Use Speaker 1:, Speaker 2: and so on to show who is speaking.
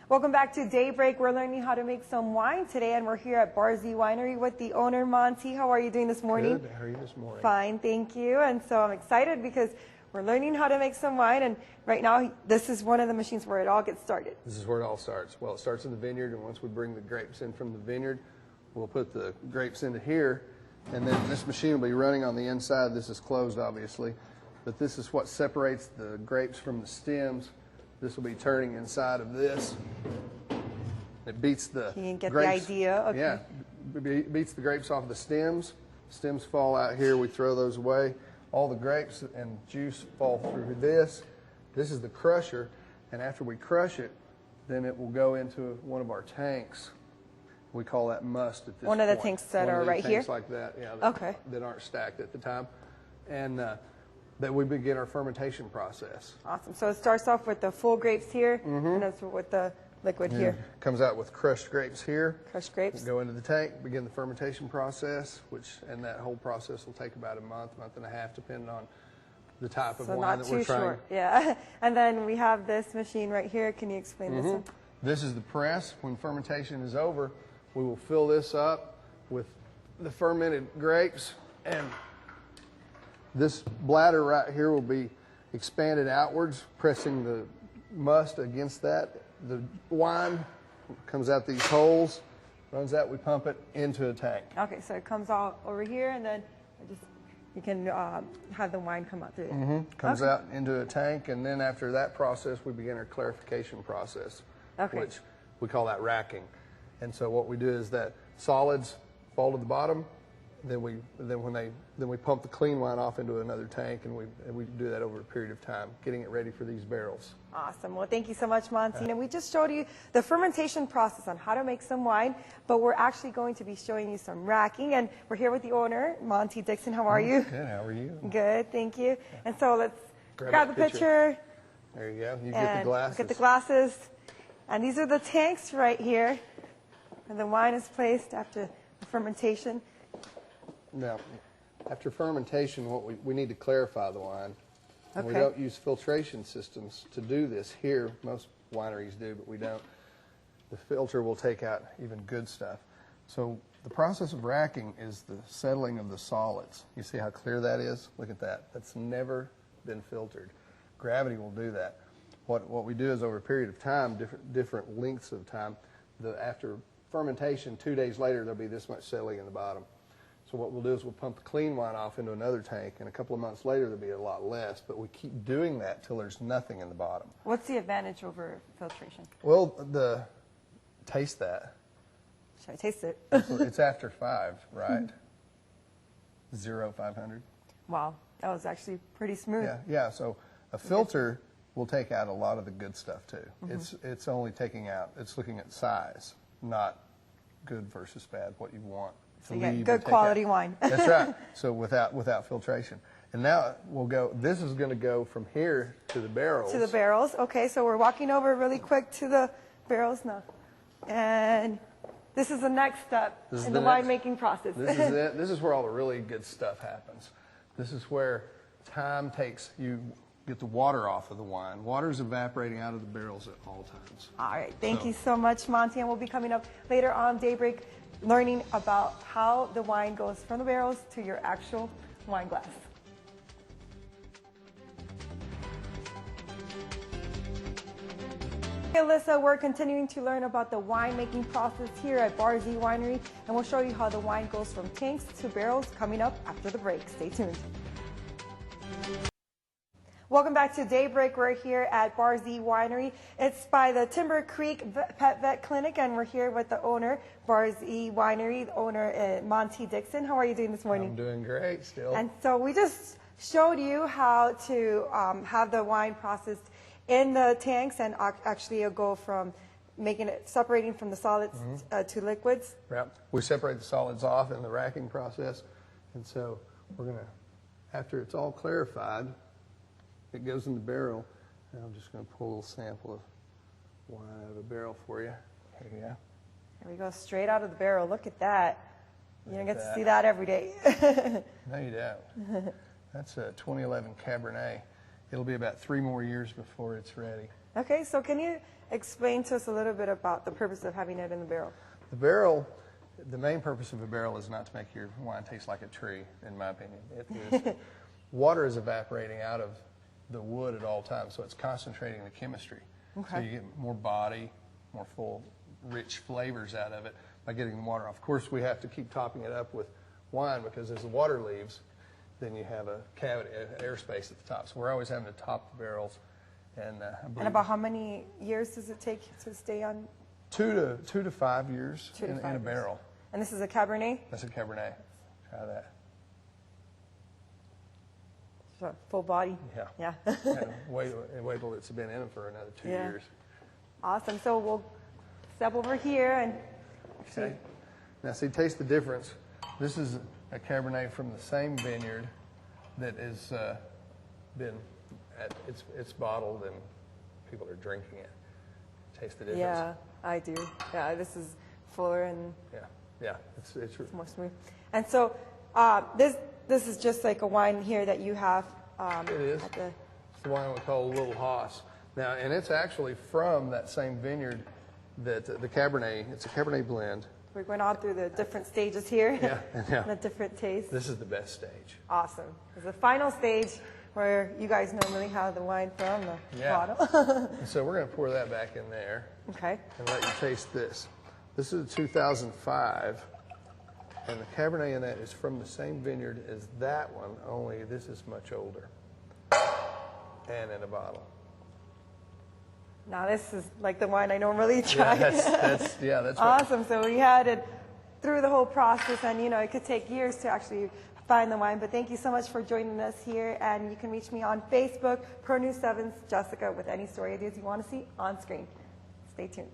Speaker 1: Welcome back to Daybreak. We're learning how to make some wine today, and we're here at Bar Z Winery with the owner, Monty. How are you doing this morning?
Speaker 2: Good. How are you this morning?
Speaker 1: Fine, thank you. And so I'm excited because we're learning how to make some wine, and right now this is one of the machines where it all gets started.
Speaker 2: This is where it all starts. Well, it starts in the vineyard, and once we bring the grapes in from the vineyard, we'll put the grapes into here, and then this machine will be running on the inside. This is closed, obviously, but this is what separates the grapes from the stems. This will be turning inside of this. It beats the
Speaker 1: You can get
Speaker 2: grapes.
Speaker 1: the idea. Okay.
Speaker 2: Yeah, beats the grapes off the stems. Stems fall out here. We throw those away. All the grapes and juice fall through this. This is the crusher, and after we crush it, then it will go into one of our tanks. We call that must at this
Speaker 1: One of the
Speaker 2: point.
Speaker 1: tanks that are right
Speaker 2: tanks
Speaker 1: here?
Speaker 2: like that, yeah.
Speaker 1: Okay.
Speaker 2: That aren't stacked at the time. And that we begin our fermentation process.
Speaker 1: Awesome. So it starts off with the full grapes here, and that's with the liquid here.
Speaker 2: Comes out with crushed grapes here.
Speaker 1: Crushed grapes.
Speaker 2: Go into the tank, begin the fermentation process, and that whole process will take about a month and a half, depending on the type of
Speaker 1: So
Speaker 2: wine
Speaker 1: not
Speaker 2: that we're
Speaker 1: too
Speaker 2: trying.
Speaker 1: short. Yeah. And then we have this machine right here. Can you explain this one?
Speaker 2: This is the press. When fermentation is over, we will fill this up with the fermented grapes, and this bladder right here will be expanded outwards, pressing the must against that. The wine comes out these holes, runs out, we pump it into a tank.
Speaker 1: Okay, so it comes out over here, and then you can have the wine come out through there.
Speaker 2: Comes out into a tank, and then after that process, we begin our clarification process, which we call that racking. And so what we do is that solids fall to the bottom, then we pump the clean wine off into another tank, and we do that over a period of time, getting it ready for these barrels.
Speaker 1: Awesome. Well, thank you so much, Monty. And we just showed you the fermentation process on how to make some wine, but we're actually going to be showing you some racking, and we're here with the owner, Monty Dixon. How are you?
Speaker 2: Good. How are you?
Speaker 1: Good, thank you. And so let's grab the pitcher.
Speaker 2: There you go. You get the glasses.
Speaker 1: Get the glasses. And these are the tanks right here, and the wine is placed after the fermentation.
Speaker 2: Now, after fermentation, we need to clarify the wine. And we
Speaker 1: Okay.
Speaker 2: don't use filtration systems to do this here. Most wineries do, but we don't. The filter will take out even good stuff. So the process of racking is the settling of the solids. You see how clear that is? Look at that. That's never been filtered. Gravity will do that. What we do is over a period of time, different lengths of time, after fermentation, 2 days later, there'll be this much settling in the bottom. So what we'll do is we'll pump the clean wine off into another tank, and a couple of months later there'll be a lot less, but we keep doing that till there's nothing in the bottom.
Speaker 1: What's the advantage over filtration?
Speaker 2: Well, taste that.
Speaker 1: Should I taste it?
Speaker 2: It's after 5, right? 0, 500.
Speaker 1: Wow, that was actually pretty smooth.
Speaker 2: Yeah. So a filter will take out a lot of the good stuff too. It's only taking out. It's looking at size, not good versus bad. What you want.
Speaker 1: So you get good quality wine.
Speaker 2: That's right. So without filtration. And now this is going to go from here to the barrels. To
Speaker 1: the barrels. Okay, so we're walking over really quick to the barrels now. And this is the next step in the winemaking process.
Speaker 2: This is it. This is where all the really good stuff happens. This is where time takes, you get the water off of the wine. Water is evaporating out of the barrels at all times.
Speaker 1: All right. Thank you so much, Monty. And we'll be coming up later on Daybreak, learning about how the wine goes from the barrels to your actual wine glass. Hey, Alyssa, we're continuing to learn about the winemaking process here at Bar Z Winery, and we'll show you how the wine goes from tanks to barrels coming up after the break. Stay tuned. Welcome back to Daybreak. We're here at Bar Z Winery. It's by the Timber Creek Pet Vet Clinic, and we're here with the owner, Bar Z Winery, the owner, Monty Dixon. How are you doing this morning?
Speaker 2: I'm doing great still.
Speaker 1: And so we just showed you how to have the wine processed in the tanks, and actually it'll go from separating from the solids to liquids.
Speaker 2: Yeah, we separate the solids off in the racking process, and so we're going to, after it's all clarified, it goes in the barrel, and I'm just going to pull a little sample of wine out of a barrel for you. There you go.
Speaker 1: There we go, straight out of the barrel. Look at that. You don't get to see that every day.
Speaker 2: No, you don't. That's a 2011 Cabernet. It'll be about 3 more years before it's ready.
Speaker 1: Okay, so can you explain to us a little bit about the purpose of having it in the barrel.
Speaker 2: The barrel, the main purpose of a barrel is not to make your wine taste like a tree, in my opinion. It is, water is evaporating out of the wood at all times, so it's concentrating the chemistry.
Speaker 1: Okay.
Speaker 2: So you get more body, more full, rich flavors out of it by getting the water off. Of course, we have to keep topping it up with wine because as the water leaves, then you have a cavity, airspace at the top. So we're always having to top the barrels. And
Speaker 1: about how many years does it take to stay on?
Speaker 2: 2 to 5 years in a barrel.
Speaker 1: And this is a Cabernet?
Speaker 2: That's a Cabernet. Try that.
Speaker 1: So full body?
Speaker 2: Yeah.
Speaker 1: Yeah.
Speaker 2: And wait till it's been in them for another 2 years.
Speaker 1: Awesome. So we'll step over here and
Speaker 2: Okay. Now see, taste the difference. This is a Cabernet from the same vineyard that has been it's bottled and people are drinking it. Taste the difference.
Speaker 1: Yeah, I do. Yeah, this is fuller and
Speaker 2: Yeah, it's
Speaker 1: more smooth. And so this is just like a wine here that you have.
Speaker 2: It is.
Speaker 1: At the,
Speaker 2: It's the wine we call Little Haas. Now, and it's actually from that same vineyard that the Cabernet. It's a Cabernet blend.
Speaker 1: we're going on through the different stages here.
Speaker 2: Yeah.
Speaker 1: The different tastes.
Speaker 2: This is the best stage.
Speaker 1: Awesome. It's the final stage where you guys normally have the wine from the bottle.
Speaker 2: And so we're going to pour that back in there.
Speaker 1: Okay.
Speaker 2: And let you taste this. This is a 2005, and the Cabernet in that is from the same vineyard as that one, only this is much older, and in a bottle.
Speaker 1: Now this is like the wine I normally try.
Speaker 2: That's
Speaker 1: awesome. So we had it through the whole process, and it could take years to actually find the wine. But thank you so much for joining us here, and you can reach me on Facebook, Pro News 7's Jessica, with any story ideas you want to see on screen. Stay tuned.